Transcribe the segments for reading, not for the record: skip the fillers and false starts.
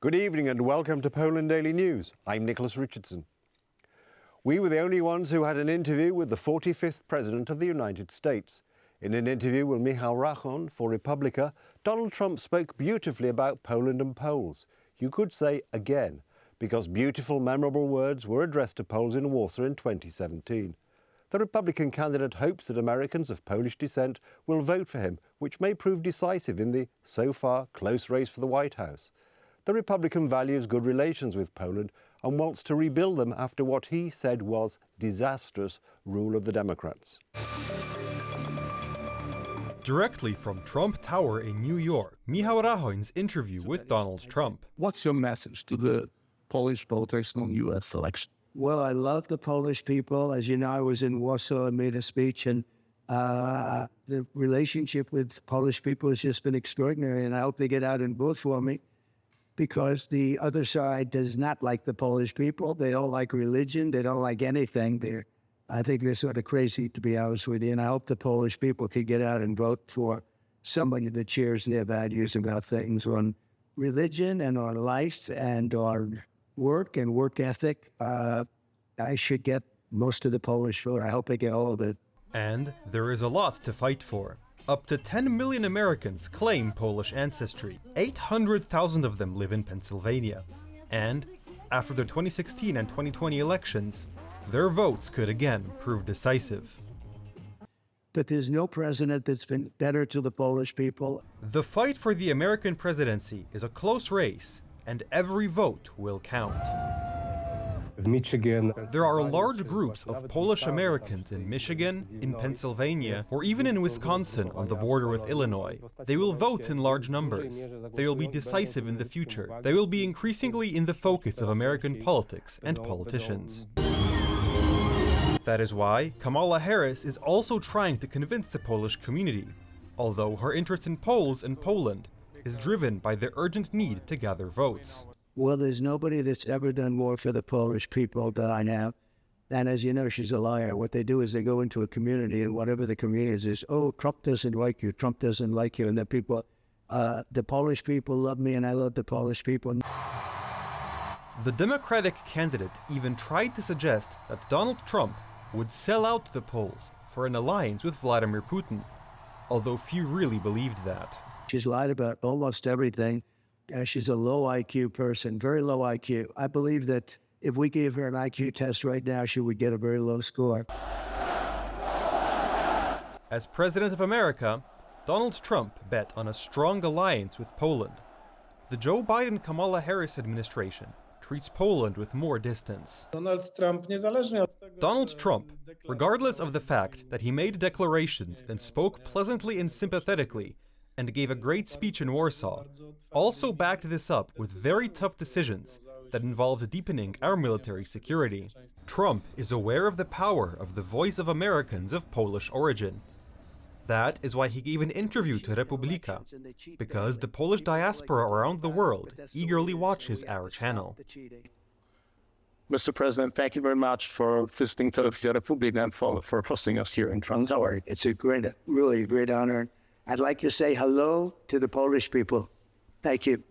Good evening and welcome to Poland Daily News. I'm Nicholas Richardson. We were the only ones who had an interview with the 45th President of the United States. In an interview with Michał Rachon for Republica, Donald Trump spoke beautifully about Poland and Poles. You could say again, because beautiful, memorable words were addressed to Poles in Warsaw in 2017. The Republican candidate hopes that Americans of Polish descent will vote for him, which may prove decisive in the, so far, close race for the White House. The Republican values good relations with Poland and wants to rebuild them after what he said was disastrous rule of the Democrats. Directly from Trump Tower in New York, Michał Rachon's interview with Donald Trump. What's your message to the Polish voters in the U.S. election? Well, I love the Polish people. As you know, I was in Warsaw and made a speech, and the relationship with Polish people has just been extraordinary, and I hope they get out and vote for me, because the other side does not like the Polish people. They don't like religion. They don't like anything. I think they're sort of crazy, to be honest with you, and I hope the Polish people can get out and vote for somebody that shares their values about things on religion and on life and on work and work ethic. I should get most of the Polish vote. I hope I get all of it. And there is a lot to fight for. Up to 10 million Americans claim Polish ancestry. 800,000 of them live in Pennsylvania. And after the 2016 and 2020 elections, their votes could again prove decisive. But there's no president that's been better to the Polish people. The fight for the American presidency is a close race, and every vote will count. Michigan. There are large groups of Polish Americans in Michigan, in Pennsylvania, or even in Wisconsin on the border with Illinois. They will vote in large numbers. They will be decisive in the future. They will be increasingly in the focus of American politics and politicians. That is why Kamala Harris is also trying to convince the Polish community, although her interest in Poles and Poland is driven by the urgent need to gather votes. Well, there's nobody that's ever done more for the Polish people than I have. And as you know, she's a liar. What they do is they go into a community, and whatever the community is, oh, Trump doesn't like you, Trump doesn't like you. And the people, the Polish people love me, and I love the Polish people. The Democratic candidate even tried to suggest that Donald Trump would sell out the Poles for an alliance with Vladimir Putin, although few really believed that. She's lied about almost everything. She's a low IQ person, very low IQ. I believe that if we gave her an IQ test right now, she would get a very low score. As President of America, Donald Trump bet on a strong alliance with Poland. The Joe Biden-Kamala Harris administration treats Poland with more distance. Donald Trump, regardless of the fact that he made declarations and spoke pleasantly and sympathetically, and gave a great speech in Warsaw, also backed this up with very tough decisions that involved deepening our military security. Trump is aware of the power of the voice of Americans of Polish origin. That is why he gave an interview to Republika, because the Polish diaspora around the world eagerly watches our channel. Mr. President, thank you very much for visiting Telewizja Republika and for hosting us here in Trump Tower. It's a great, really great honor. I'd like to say hello to the Polish people. Thank you.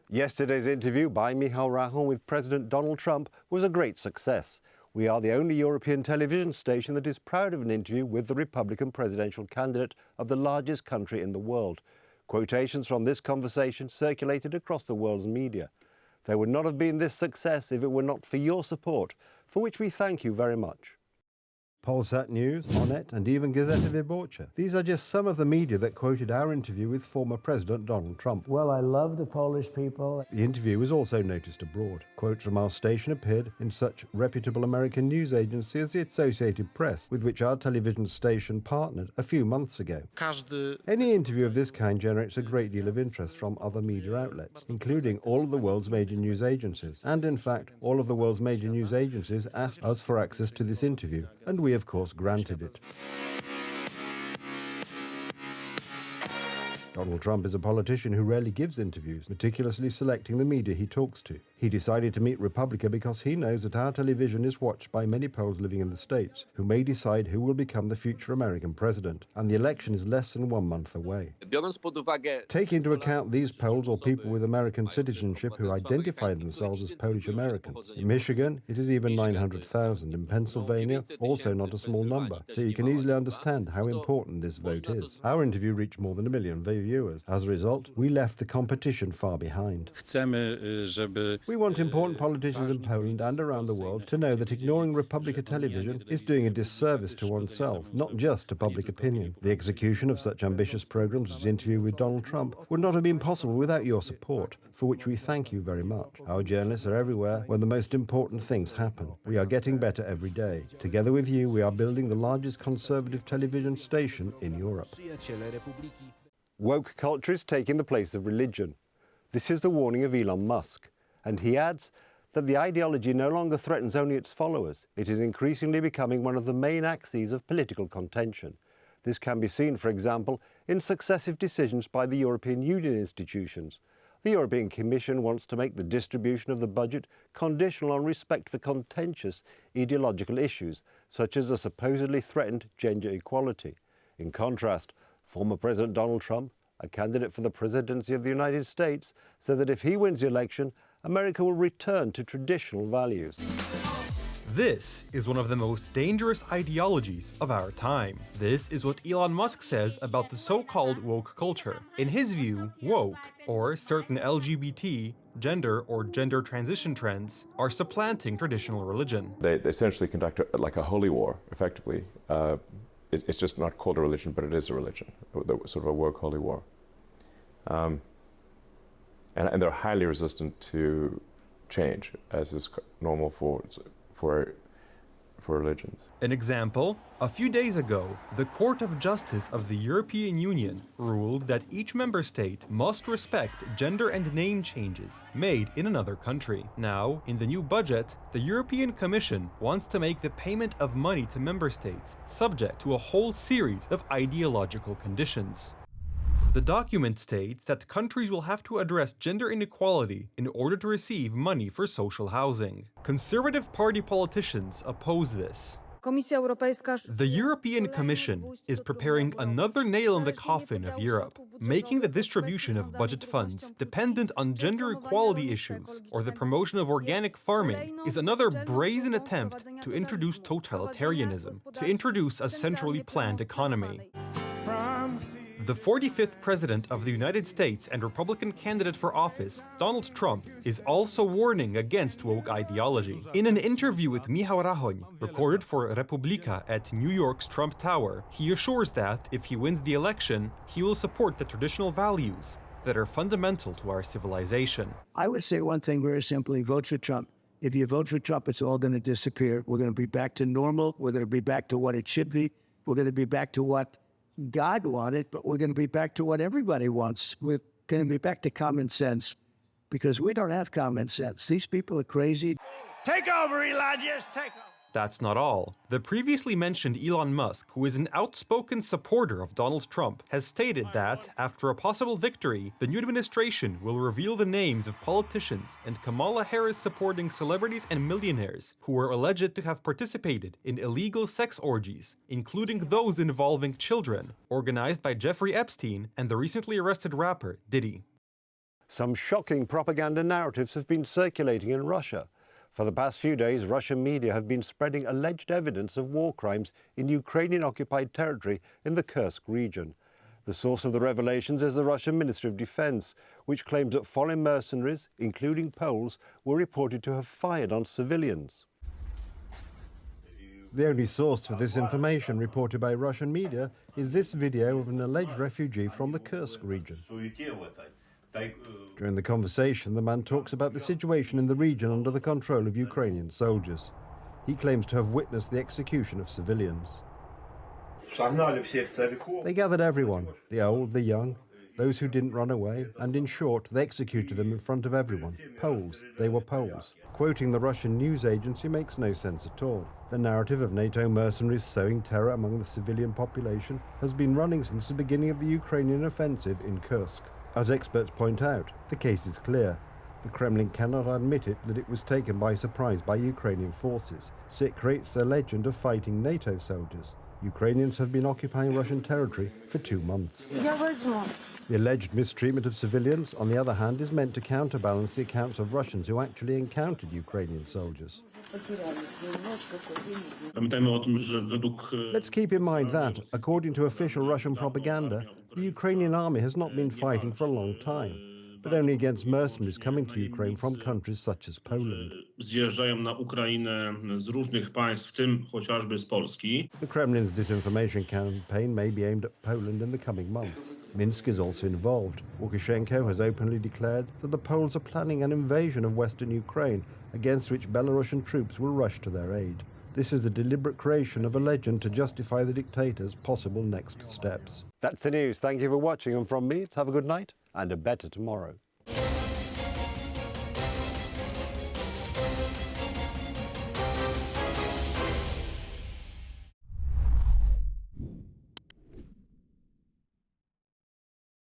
Yesterday's interview by Michał Rachon with President Donald Trump was a great success. We are the only European television station that is proud of an interview with the Republican presidential candidate of the largest country in the world. Quotations from this conversation circulated across the world's media. There would not have been this success if it were not for your support, for which we thank you very much. Polsat News, Onet and even Gazeta Wyborcza. These are just some of the media that quoted our interview with former President Donald Trump. Well, I love the Polish people. The interview was also noticed abroad. Quotes from our station appeared in such reputable American news agency as the Associated Press, with which our television station partnered a few months ago. Any interview of this kind generates a great deal of interest from other media outlets, including all of the world's major news agencies. And in fact, all of the world's major news agencies asked us for access to this interview, and we of course granted it. Donald Trump is a politician who rarely gives interviews, meticulously selecting the media he talks to. He decided to meet Republica because he knows that our television is watched by many Poles living in the States, who may decide who will become the future American president, and the election is less than 1 month away. Take into account these Poles or people with American citizenship who identify themselves as Polish Americans. In Michigan, it is even 900,000. In Pennsylvania, also not a small number. So you can easily understand how important this vote is. Our interview reached more than 1 million viewers. As a result, we left the competition far behind. We want important politicians in Poland and around the world to know that ignoring Republica television is doing a disservice to oneself, not just to public opinion. The execution of such ambitious programs as the interview with Donald Trump would not have been possible without your support, for which we thank you very much. Our journalists are everywhere when the most important things happen. We are getting better every day. Together with you, we are building the largest conservative television station in Europe. Woke culture is taking the place of religion. This is the warning of Elon Musk. And he adds that the ideology no longer threatens only its followers. It is increasingly becoming one of the main axes of political contention. This can be seen, for example, in successive decisions by the European Union institutions. The European Commission wants to make the distribution of the budget conditional on respect for contentious ideological issues, such as the supposedly threatened gender equality. In contrast, former President Donald Trump, a candidate for the presidency of the United States, said that if he wins the election, America will return to traditional values. This is one of the most dangerous ideologies of our time. This is what Elon Musk says about the so-called woke culture. In his view, woke, or certain LGBT, gender or gender transition trends, are supplanting traditional religion. They essentially conduct like a holy war, effectively. It's just not called a religion, but it is a religion, sort of a woke holy war. And they're highly resistant to change, as is normal for religions. An example, a few days ago, the Court of Justice of the European Union ruled that each member state must respect gender and name changes made in another country. Now, in the new budget, the European Commission wants to make the payment of money to member states subject to a whole series of ideological conditions. The document states that countries will have to address gender inequality in order to receive money for social housing. Conservative Party politicians oppose this. The European Commission is preparing another nail in the coffin of Europe, making the distribution of budget funds dependent on gender equality issues or the promotion of organic farming is another brazen attempt to introduce totalitarianism, to introduce a centrally planned economy. The 45th President of the United States and Republican candidate for office, Donald Trump, is also warning against woke ideology. In an interview with Michał Rachoń, recorded for Republika at New York's Trump Tower, he assures that, if he wins the election, he will support the traditional values that are fundamental to our civilization. I would say one thing very simply: vote for Trump. If you vote for Trump, it's all going to disappear. We're going to be back to normal. We're going to be back to what it should be. We're going to be back to what God wanted, but we're going to be back to what everybody wants. We're going to be back to common sense, because we don't have common sense. These people are crazy. Take over, Elon, just take over. That's not all. The previously mentioned Elon Musk, who is an outspoken supporter of Donald Trump, has stated that, after a possible victory, the new administration will reveal the names of politicians and Kamala Harris supporting celebrities and millionaires who were alleged to have participated in illegal sex orgies, including those involving children, organized by Jeffrey Epstein and the recently arrested rapper Diddy. Some shocking propaganda narratives have been circulating in Russia. For the past few days, Russian media have been spreading alleged evidence of war crimes in Ukrainian-occupied territory in the Kursk region. The source of the revelations is the Russian Ministry of Defense, which claims that foreign mercenaries, including Poles, were reported to have fired on civilians. The only source for this information reported by Russian media is this video of an alleged refugee from the Kursk region. During the conversation, the man talks about the situation in the region under the control of Ukrainian soldiers. He claims to have witnessed the execution of civilians. They gathered everyone, the old, the young, those who didn't run away, and in short, they executed them in front of everyone. Poles, they were Poles. Quoting the Russian news agency makes no sense at all. The narrative of NATO mercenaries sowing terror among the civilian population has been running since the beginning of the Ukrainian offensive in Kursk. As experts point out, the case is clear. The Kremlin cannot admit that it was taken by surprise by Ukrainian forces, so it creates a legend of fighting NATO soldiers. Ukrainians have been occupying Russian territory for 2 months. The alleged mistreatment of civilians, on the other hand, is meant to counterbalance the accounts of Russians who actually encountered Ukrainian soldiers. Let's keep in mind that, according to official Russian propaganda, the Ukrainian army has not been fighting for a long time, but only against mercenaries coming to Ukraine from countries such as Poland. The Kremlin's disinformation campaign may be aimed at Poland in the coming months. Minsk is also involved. Lukashenko has openly declared that the Poles are planning an invasion of western Ukraine, against which Belarusian troops will rush to their aid. This is the deliberate creation of a legend to justify the dictator's possible next steps. That's the news. Thank you for watching, and from me, have a good night and a better tomorrow.